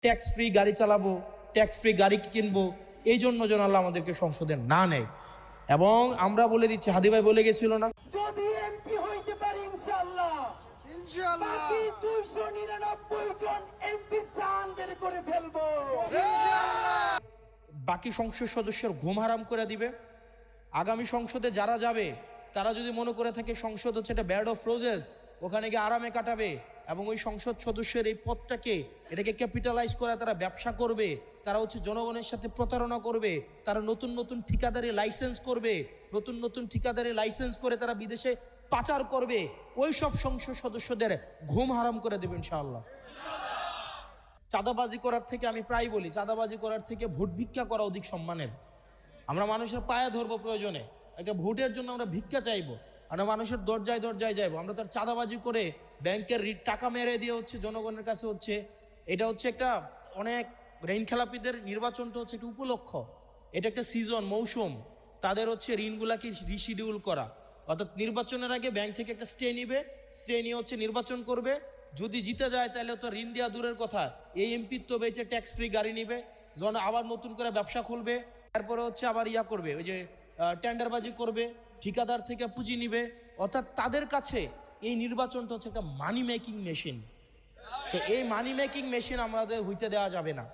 Tax free গাড়ি চালাবো, tax free গাড়ি কিনবো, এই জন্য যেন আল্লাহ আমাদেরকে সংসদে না নেয়। এবং আমরা বলে দিচ্ছি, হাদি ভাই বলে গেছিল না, যদি এমপি হইতে পারি ইনশাআল্লাহ, ইনশাআল্লাহ বাকি 299 জন এমপি জান বের করে ফেলবো। বাকি সংসদ সদস্যের ঘুম হারাম করে দিবে। আগামী সংসদে যারা যাবে তারা যদি মনে করে থাকে সংসদ হচ্ছে একটা ব্যাড অফ রোজেস, ওখানে গিয়ে আরামে কাটাবে এবং ওই সংসদ সদস্যের এই পদটাকে এটাকে ক্যাপিটালাইজ করে তারা ব্যবসা করবে, তারা হচ্ছে জনগণের সাথে প্রতারণা করবে, তারা নতুন নতুন ঠিকাদারি লাইসেন্স করবে, নতুন নতুন ঠিকাদারি লাইসেন্স করে তারা বিদেশে পাচার করবে, ওই সব সংসদ সদস্যদের ঘুম হারাম করে দেবে ইনশাআল্লাহ। চাঁদাবাজি করার থেকে, আমি প্রায় বলি, চাঁদাবাজি করার থেকে ভোট ভিক্ষা করা অধিক সম্মানের। আমরা মানুষের পায়ে ধরবো, প্রয়োজনে একটা ভোটের জন্য আমরা ভিক্ষা চাইবো, আমরা মানুষের দরজায় দরজায় যাইবো। আমরা তার চাঁদাবাজি করে ব্যাংকের টাকা মেরে দিয়ে হচ্ছে জনগণের কাছে হচ্ছে, এটা হচ্ছে একটা অনেক ঋণ খেলাপিদের নির্বাচনটা হচ্ছে একটা উপলক্ষ, এটা একটা সিজন, মৌসুম, তাদের হচ্ছে ঋণগুলাকে রিশিডিউল করা। অর্থাৎ নির্বাচনের আগে ব্যাংক থেকে একটা স্টে নিবে, স্টে নিয়ে হচ্ছে নির্বাচন করবে, যদি জিতে যায় তাহলে তো ঋণ দেওয়া দূরের কথা, এই এমপির তো বেঁচে ট্যাক্স ফ্রি গাড়ি নিবে, আবার নতুন করে ব্যবসা খুলবে, তারপরে হচ্ছে আবার করবে, ওই যে টেন্ডারবাজি করবে, ঠিকাদার থেকে পুঁজি নিবে। অর্থাৎ তাদের কাছে এই নির্বাচনটা হচ্ছে একটা মানি মেকিং মেশিন। তো এই মানি মেকিং মেশিন আমাদের হইতে দেওয়া যাবে না।